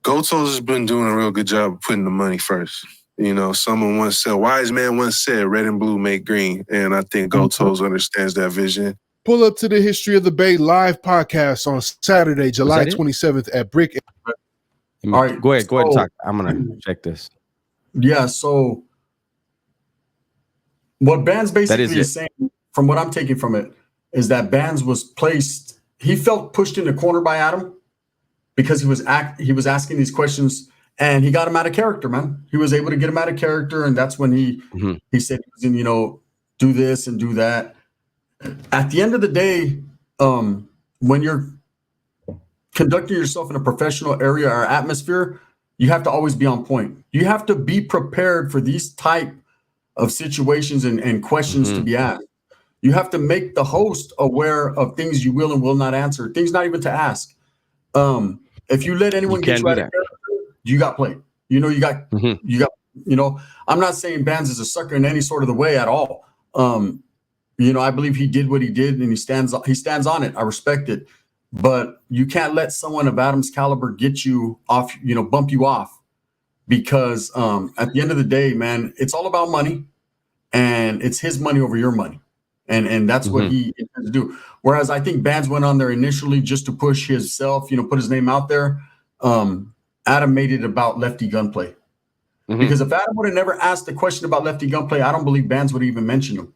S3: Gold Toes has been doing a real good job of putting the money first. You know, someone once said, wise man once said, red and blue make green. And I think Gold Toes understands that vision.
S5: Pull up to the History of the Bay live podcast on Saturday, July 27th at Brick.
S2: All right, go ahead and talk. I'm going to check this.
S1: Yeah, so what Bands basically is saying, from what I'm taking from it, is that Bands was placed, he felt pushed in the corner by Adam because he was asking these questions, and he got him out of character, man. He was able to get him out of character, and that's when he said he was in, you know, do this and do that. At the end of the day, when you're conducting yourself in a professional area or atmosphere, you have to always be on point. You have to be prepared for these type of situations and questions to be asked. You have to make the host aware of things you will and will not answer, things not even to ask. If you let anyone get you out of character, you got played. You know, you got, you know, I'm not saying Bands is a sucker in any sort of the way at all. You know, I believe he did what he did, and he stands on it. I respect it. But you can't let someone of Adam's caliber get you off, you know, bump you off, because at the end of the day, man, it's all about money, and it's his money over your money. And that's what he intends to do. Whereas I think Bands went on there initially just to push himself, you know, put his name out there. Adam made it about Lefty Gunplay. Because if Adam would have never asked the question about Lefty Gunplay, I don't believe Bands would even mention him.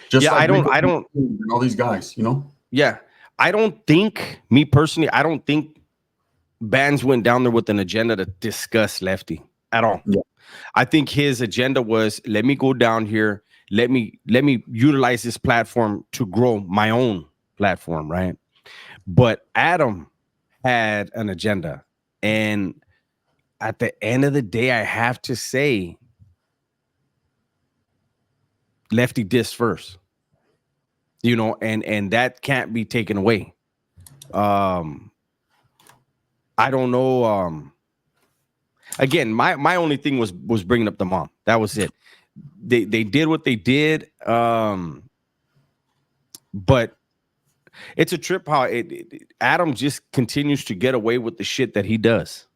S1: Just like I don't and all these guys, you know?
S2: Yeah. I don't think, me personally, I don't think Bands went down there with an agenda to discuss Lefty at all.
S1: Yeah.
S2: I think his agenda was, let me go down here, let me utilize this platform to grow my own platform, right? But Adam had an agenda, and at the end of the day, I have to say, Lefty dissed first, you know, and that can't be taken away. I don't know. Again, my only thing was bringing up the mom. That was it. They did what they did. But it's a trip how Adam just continues to get away with the shit that he does.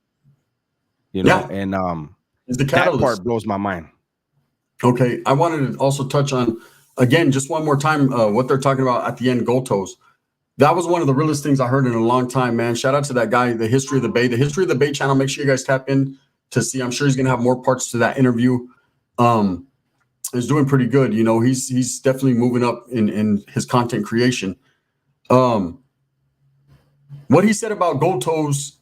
S2: You know, and that part blows my mind.
S1: Okay, I wanted to also touch on, again, just one more time, what they're talking about at the end, Gold Toes. That was one of the realest things I heard in a long time, man. Shout out to that guy, the History of the Bay channel. Make sure you guys tap in to see. I'm sure he's going to have more parts to that interview. is doing pretty good. You know, he's definitely moving up in his content creation. What he said about Gold Toes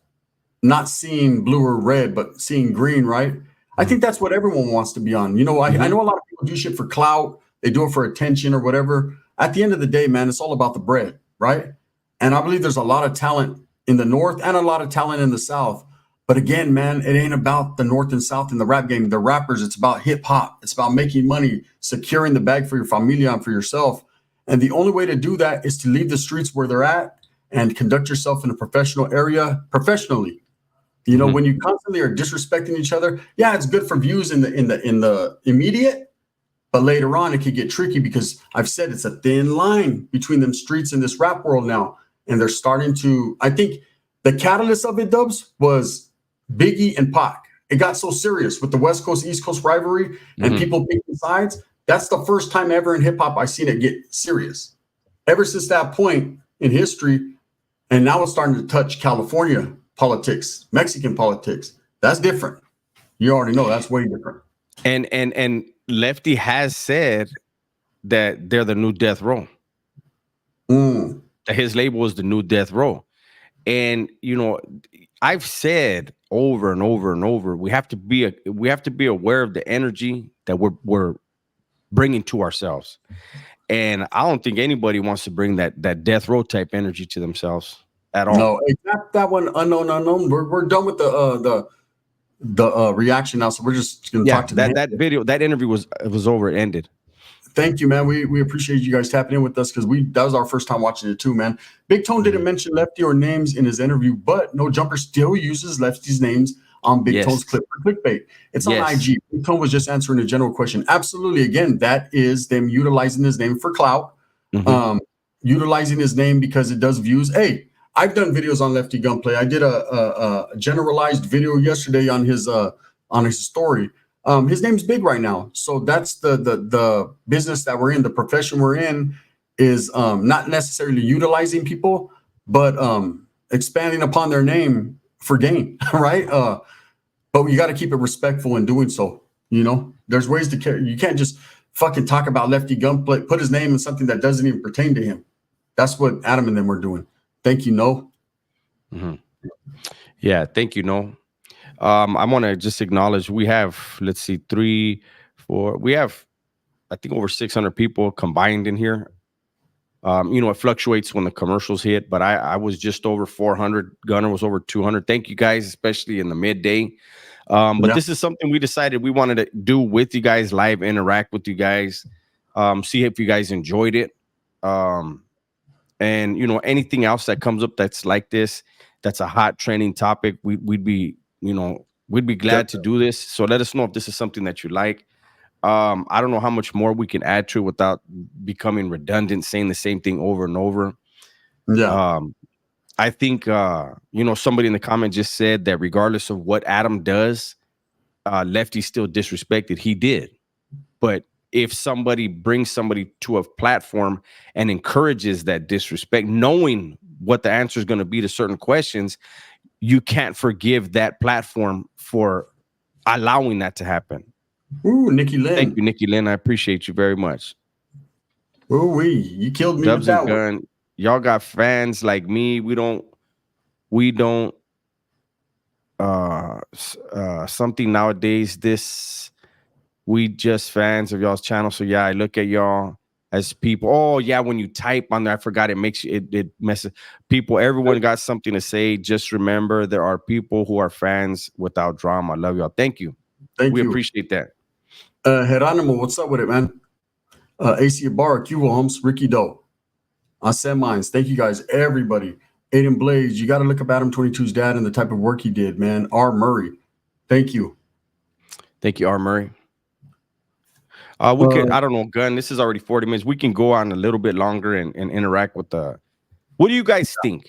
S1: not seeing blue or red, but seeing green, right? I think that's what everyone wants to be on. You know, I know a lot of people do shit for clout. They do it for attention or whatever. At the end of the day, man, it's all about the bread, right? And I believe there's a lot of talent in the North and a lot of talent in the South. But again, man, it ain't about the North and South in the rap game. The rappers, it's about hip hop. It's about making money, securing the bag for your familia and for yourself. And the only way to do that is to leave the streets where they're at and conduct yourself in a professional area professionally. You know, when you constantly are disrespecting each other, yeah, it's good for views in the immediate, but later on it could get tricky because I've said it's a thin line between them streets and this rap world now. And they're starting to, I think the catalyst of it, Dubs, was Biggie and Pac. It got so serious with the West Coast, East Coast rivalry and people picking sides. That's the first time ever in hip hop I've seen it get serious. Ever since that point in history, and now it's starting to touch California politics, Mexican politics. That's different. You already know that's way different.
S2: And Lefty has said that they're the new Death Row. That his label is the new Death Row. And you know, I've said over and over and over, we have to be aware of the energy that we're bringing to ourselves. And I don't think anybody wants to bring that Death Row type energy to themselves at all.
S1: No, that one unknown. We're done with the reaction now, so we're just gonna talk to
S2: that video. That interview was over. It ended.
S1: Thank you, man. We appreciate you guys tapping in with us because that was our first time watching it too, man. Big Tone didn't mention Lefty or names in his interview, but No Jumper still uses Lefty's names on Big Tone's clip for clickbait. It's on IG. Big Tone was just answering a general question. Absolutely. Again, that is them utilizing his name for clout, utilizing his name because it does views. Hey, I've done videos on Lefty Gunplay. I did a generalized video yesterday on his story. His name's big right now, so that's the business that we're in. The profession we're in is not necessarily utilizing people, but expanding upon their name for gain, right? But you got to keep it respectful in doing so. You know, there's ways to carry. You can't just fucking talk about Lefty Gunplay, put his name in something that doesn't even pertain to him. That's what Adam and them were doing. Thank you, No.
S2: Yeah, thank you, No. I want to just acknowledge we have, let's see, 3, 4. We have, I think, over 600 people combined in here. You know, it fluctuates when the commercials hit, but I was just over 400. Gunner was over 200. Thank you guys, especially in the midday. But this is something we decided we wanted to do with you guys, live interact with you guys, see if you guys enjoyed it. And, you know, anything else that comes up that's like this, that's a hot trending topic, we'd be glad to do this. So let us know if this is something that you like. I don't know how much more we can add to it without becoming redundant, saying the same thing over and over.
S1: Yeah.
S2: I think, you know, somebody in the comment just said that regardless of what Adam does, Lefty still disrespected. He did. But if somebody brings somebody to a platform and encourages that disrespect, knowing what the answer is going to be to certain questions, you can't forgive that platform for allowing that to happen.
S1: Ooh, Nikki Lynn.
S2: Thank you, Nikki Lynn. I appreciate you very much.
S1: Ooh, you killed me
S2: Dubs
S1: with that
S2: and
S1: one.
S2: Gun. Y'all got fans like me. We don't something nowadays. We just fans of y'all's channel. So yeah, I look at y'all as people. Oh yeah, when you type on there, I forgot, it makes you, it messes people. Everyone got something to say. Just remember, there are people who are fans without drama. I love y'all. Thank you. We appreciate that.
S1: Geronimo, what's up with it, man? AC Ibarra, Q Holmes, Ricky Doe. I said mines. Thank you guys, everybody. Aiden Blaze, you got to look up Adam 22's dad and the type of work he did, man. R. Murray. Thank you.
S2: Thank you, R. Murray. We could, I don't know, Gun, this is already 40 minutes. We can go on a little bit longer and interact with the, what do you guys think?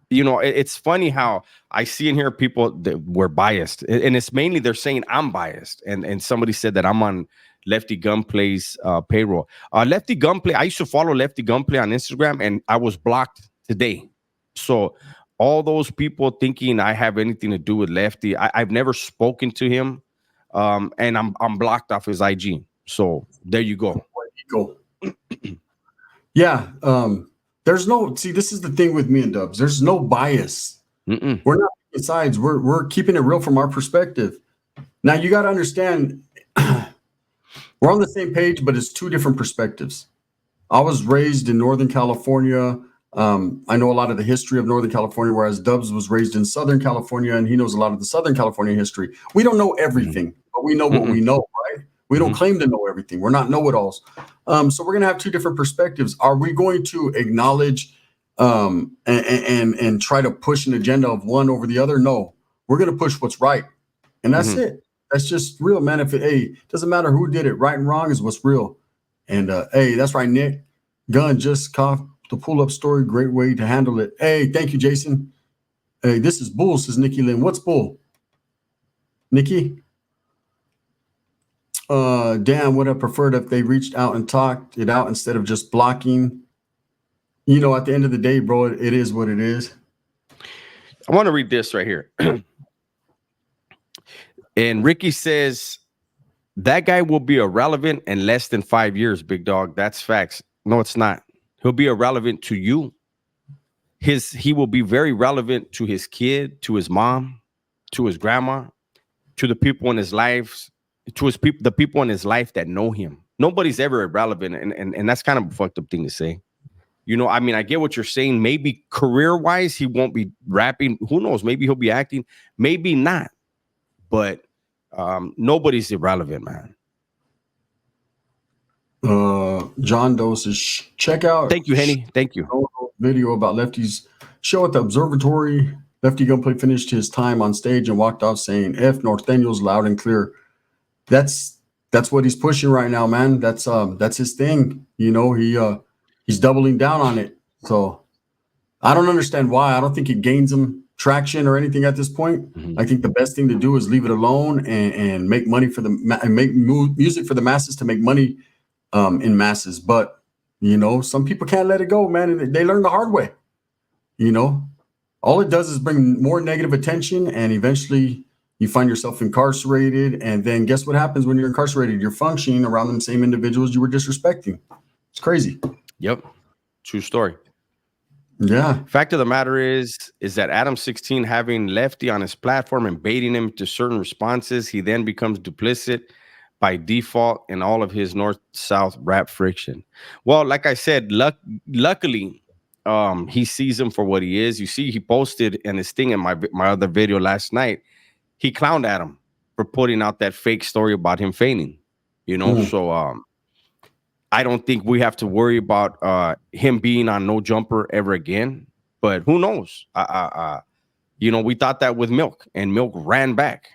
S2: You know, it's funny how I see in here people that were biased, and it's mainly they're saying I'm biased. And somebody said that I'm on Lefty Gunplay's payroll. Lefty Gunplay, I used to follow Lefty Gunplay on Instagram, and I was blocked today. So all those people thinking I have anything to do with Lefty, I've never spoken to him, and I'm blocked off his IG. So there you go.
S1: Yeah. There's no, see, this is the thing with me and Dubs. There's no bias.
S2: Mm-mm.
S1: We're not picking sides. We're keeping it real from our perspective. Now you got to understand, we're on the same page, but it's two different perspectives. I was raised in Northern California. I know a lot of the history of Northern California, whereas Dubs was raised in Southern California, and he knows a lot of the Southern California history. We don't know everything, but we know what we know, right? We don't claim to know everything. We're not know-it-alls. So we're going to have two different perspectives. Are we going to acknowledge and try to push an agenda of one over the other? No, we're going to push what's right, and that's it. That's just real, man. If it doesn't matter who did it, right and wrong is what's real. And hey, that's right, Nick. Gun just coughed the pull-up story. Great way to handle it. Hey, thank you, Jason. Hey, this is Bull, says Nikki Lynn. What's Bull? Nikki? Damn, would have preferred if they reached out and talked it out instead of just blocking. You know, at the end of the day, bro, it is what it is.
S2: I want to read this right here. And Ricky says, that guy will be irrelevant in less than 5 years, big dog. That's facts. No, it's not. He'll be irrelevant to you. He will be very relevant to his kid, to his mom, to his grandma, to the people in his life, to the people in his life that know him. Nobody's ever irrelevant, and that's kind of a fucked up thing to say. You know, I mean, I get what you're saying. Maybe career-wise, he won't be rapping. Who knows? Maybe he'll be acting. Maybe not. But nobody's irrelevant, man.
S1: John Doe says, check out.
S2: Thank you, Henny. Thank you.
S1: Video about Lefty's show at the observatory. Lefty Gunplay finished his time on stage and walked off saying F Norteños loud and clear. That's what he's pushing right now, man. That's his thing. You know, he's doubling down on it. So I don't understand why. I don't think it gains him traction or anything at this point. I think the best thing to do is leave it alone and make money and make music for the masses to make money in masses. But you know, some people can't let it go, man, and they learn the hard way. You know, all it does is bring more negative attention, and eventually you find yourself incarcerated. And then guess what happens when you're incarcerated? You're functioning around the same individuals you were disrespecting. It's crazy.
S2: Yep. True story.
S1: Yeah.
S2: Fact of the matter is that Adam 16 having Lefty on his platform and baiting him to certain responses, he then becomes duplicit by default in all of his north-south rap friction. Well, like I said, luckily, he sees him for what he is. You see, he posted in his thing in my other video last night. He clowned at him for putting out that fake story about him fainting. You know, so I don't think we have to worry about him being on No Jumper ever again. But who knows? You know, we thought that with Milk, and Milk ran back.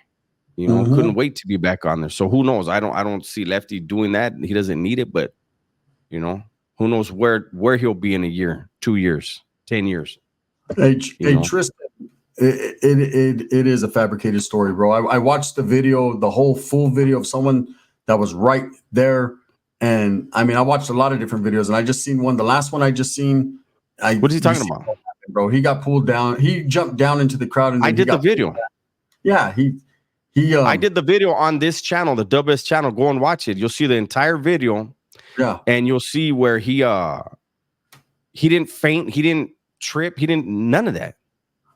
S2: You know, couldn't wait to be back on there. So who knows? I don't see Lefty doing that. He doesn't need it, but you know, who knows where he'll be in a year, 2 years, 10 years.
S1: Hey Tristan, it is a fabricated story, bro. I watched the video, the whole full video of someone that was right there. And I mean, I watched a lot of different videos, and I just seen one. The last one I just seen.
S2: What is he talking about,
S1: bro? He got pulled down. He jumped down into the crowd, and
S2: I did the video.
S1: Yeah,
S2: I did the video on this channel, the WS channel. Go and watch it. You'll see the entire video.
S1: Yeah,
S2: and you'll see where he didn't faint, he didn't trip, he didn't none of that.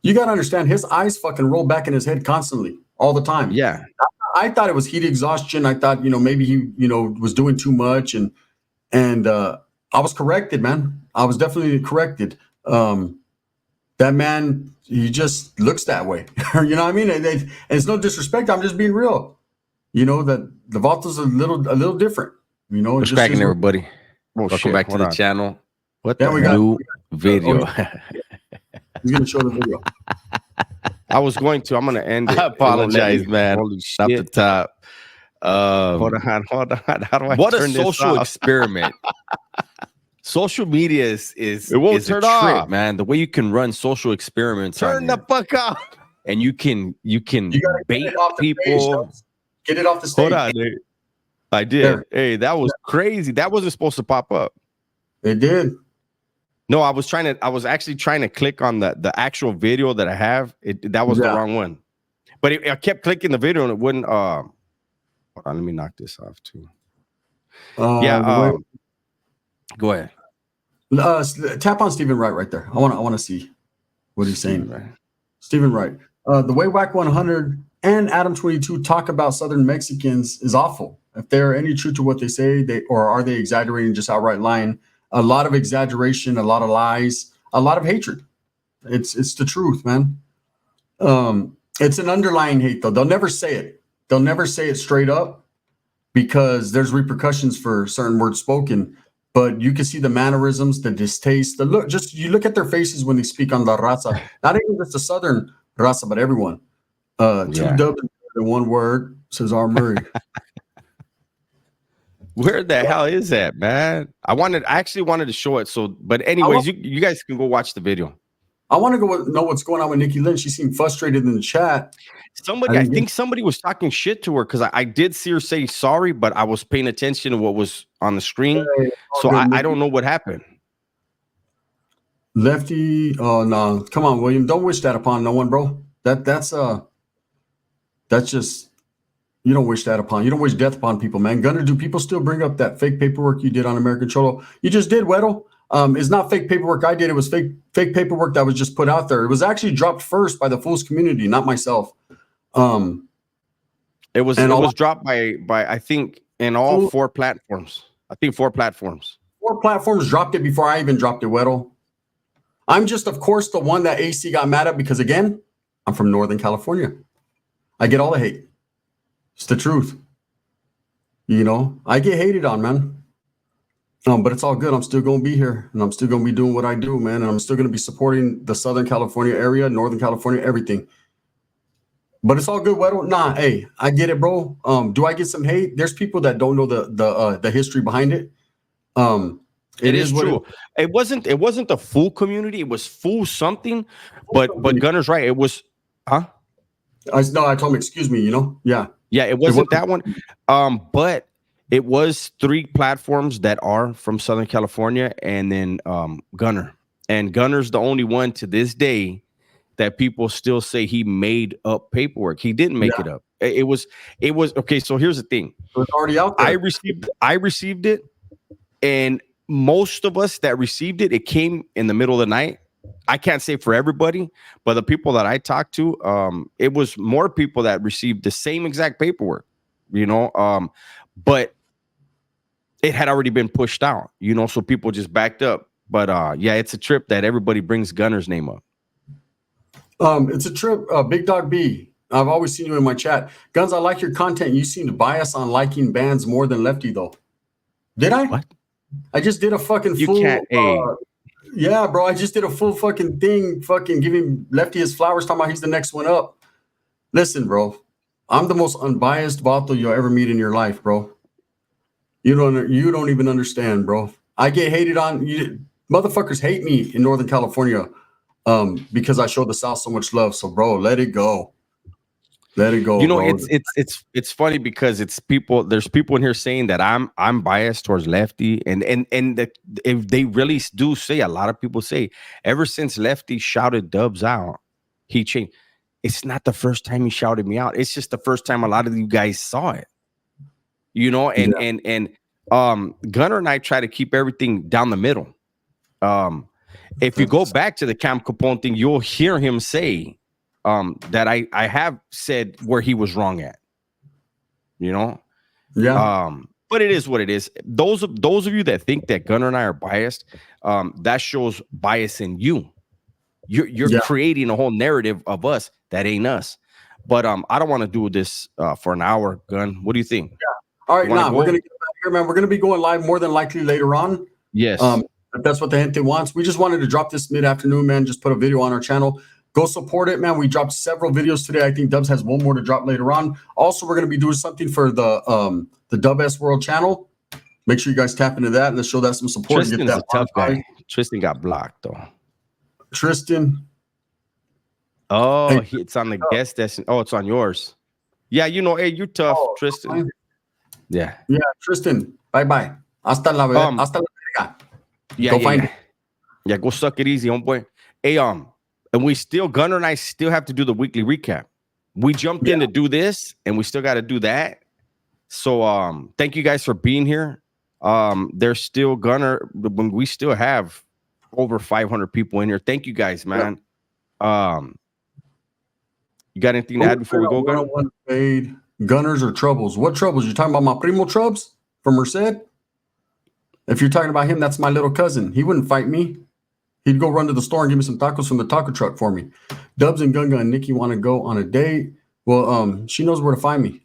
S1: You gotta understand, his eyes fucking roll back in his head constantly, all the time.
S2: Yeah,
S1: I thought it was heat exhaustion. I thought, you know, maybe he, you know, was doing too much, and I was corrected, man. I was definitely corrected. That man, he just looks that way. You know what I mean? And it's no disrespect. I'm just being real. You know, that the Vaulto's a little different. You know,
S2: what's cracking, everybody? Welcome back to the channel. What the new video?
S1: He's gonna show the video.
S2: I'm gonna end it.
S6: I apologize, man.
S2: Holy shit.
S6: Up the top.
S2: Hold on. How do I
S6: what
S2: turn
S6: a social
S2: this
S6: experiment. Social media is
S2: it won't
S6: is
S2: turn
S6: a
S2: off,
S6: trip, man. The way you can run social experiments.
S2: Turn the fuck off.
S6: And you can bait people.
S1: Get it off the stage.
S2: Hold on, dude. I did.
S1: There.
S2: Hey, that was crazy. That wasn't supposed to pop up.
S1: It did.
S2: No, I was actually trying to click on the actual video that I have. That was the wrong one. But I kept clicking the video and it wouldn't. Hold on, let me knock this off too. Yeah. Go ahead.
S1: Tap on Stephen Wright there. I want to see what he's saying.
S2: Right.
S1: Stephen Wright. The way Whack 100 and Adam 22 talk about Southern Mexicans is awful. If there are any truth to what they say, or are they exaggerating, just outright lying? A lot of exaggeration, a lot of lies, a lot of hatred. It's the truth, man. It's an underlying hate, though. They'll never say it. They'll never say it straight up because there's repercussions for certain words spoken. But you can see the mannerisms, the distaste, the look. Just you look at their faces when they speak on La Raza. Not even just the Southern Raza, but everyone. Two dubs in one word, says R. Murray.
S2: Where the hell is that, man? I actually wanted to show it. So, but anyways, you guys can go watch the video.
S1: I want to know what's going on with Nikki Lynch. She seemed frustrated in the chat.
S2: I think somebody was talking shit to her because I did see her say sorry, but I was paying attention to what was on the screen. So I don't know what happened.
S1: Lefty, oh no, come on, William. Don't wish that upon no one, bro. That's just, you don't wish that upon. You don't wish death upon people, man. Gunner, do people still bring up that fake paperwork you did on American Cholo? You just did, Weddle. It's not fake paperwork I did. It was fake paperwork that was just put out there. It was actually dropped first by the Fools community, not myself.
S2: It was dropped by I think in all 4 platforms. I think 4 platforms.
S1: 4 platforms dropped it before I even dropped it, Weddle. I'm just, of course, the one that AC got mad at because, again, I'm from Northern California. I get all the hate. It's the truth. You know, I get hated on, man. But it's all good. I'm still going to be here, and I'm still going to be doing what I do, man. And I'm still going to be supporting the Southern California area, Northern California, everything. But it's all good, Weddle. Nah, hey, I get it, bro. Do I get some hate? There's people that don't know the history behind it.
S2: It is true. It wasn't the full community. It was full something. But Gunner's right. It was, huh?
S1: I told him, excuse me. You know, yeah.
S2: It wasn't that one. But it was 3 platforms that are from Southern California, and then Gunner. And Gunner's the only one to this day that people still say he made up paperwork. He didn't make it up. It was okay. So here's the thing.
S1: It was already out there.
S2: I received it, and most of us that received it, it came in the middle of the night. I can't say for everybody, but the people that I talked to, it was more people that received the same exact paperwork, you know, but it had already been pushed out, you know, so people just backed up. But yeah, it's a trip that everybody brings Gunner's name up.
S1: It's a trip. Big Dog B. I've always seen you in my chat. Guns, I like your content. You seem to bias on liking bands more than Lefty, though. Did I?
S2: What?
S1: I just did a fucking
S2: you
S1: full.
S2: Can't,
S1: yeah, bro. I just did a full fucking thing, fucking giving Lefty his flowers, talking about he's the next one up. Listen, bro. I'm the most unbiased vato you'll ever meet in your life, bro. You don't even understand, bro. I get hated on. Motherfuckers hate me in Northern California because I show the South so much love. So, bro, let it go. Let it go.
S2: You know,
S1: bro.
S2: it's funny because it's people. There's people in here saying that I'm biased towards Lefty, and if they really do say, a lot of people say ever since Lefty shouted Dubs out, he changed. It's not the first time he shouted me out. It's just the first time a lot of you guys saw it. You know, and Gunner and I try to keep everything down the middle. If you go back to the Cam Capone thing, you'll hear him say that I have said where he was wrong at. You know?
S1: Yeah.
S2: But it is what it is. Those of you that think that Gunner and I are biased, that shows bias in you. You're creating a whole narrative of us that ain't us. But I don't want to do this for an hour, Gun. What do you think?
S1: Yeah. All right, we're gonna get back here, man. We're gonna be going live more than likely later on.
S2: Yes.
S1: If that's what the gente wants. We just wanted to drop this mid-afternoon, man. Just put a video on our channel. Go support it, man. We dropped several videos today. I think Dubs has one more to drop later on. Also, we're gonna be doing something for the Dub S World channel. Make sure you guys tap into that and let's show that some support.
S2: Tristan's
S1: and get that
S2: a tough guy. Tristan got blocked though.
S1: Tristan.
S2: Oh, hey, it's on the guest destination. Oh, it's on yours. Yeah, you know, hey, you're tough, Tristan.
S1: Fine.
S2: Yeah.
S1: Yeah, Tristan. Bye-bye. Hasta la verga.
S2: Yeah, go find it. Yeah, go suck it easy, homeboy. Hey, and we still, Gunner and I still have to do the weekly recap. We jumped in to do this, and we still got to do that. So thank you guys for being here. There's still Gunner when we still have over 500 people in here. Thank you guys, man. You got anything to add before we go, Gunner?
S1: Fade. Gunners or troubles? What troubles? You talking about my primo Trubs from Merced? If you're talking about him, that's my little cousin. He wouldn't fight me. He'd go run to the store and give me some tacos from the taco truck for me. Dubs and Gunga and Nikki want to go on a date. Well, she knows where to find me.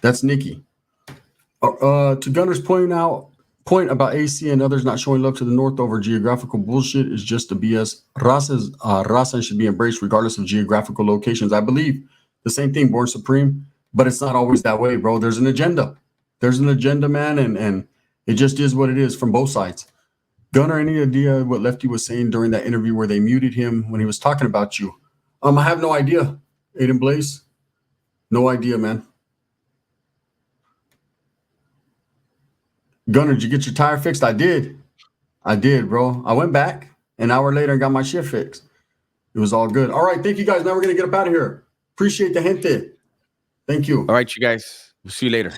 S1: That's Nikki. To Gunner's point about AC and others not showing love to the North over geographical bullshit is just a BS. Raza should be embraced regardless of geographical locations. I believe the same thing, Born Supreme, but it's not always that way, bro. There's an agenda. There's an agenda, man, and it just is what it is from both sides. Gunner, any idea what Lefty was saying during that interview where they muted him when he was talking about you? I have no idea. Aiden Blaze, no idea, man. Gunner, did you get your tire fixed? I did, bro. I went back an hour later and got my shit fixed. It was all good. All right, thank you guys. Now we're gonna get up out of here. Appreciate the gente. Thank you.
S2: All right, you guys. We'll see you later.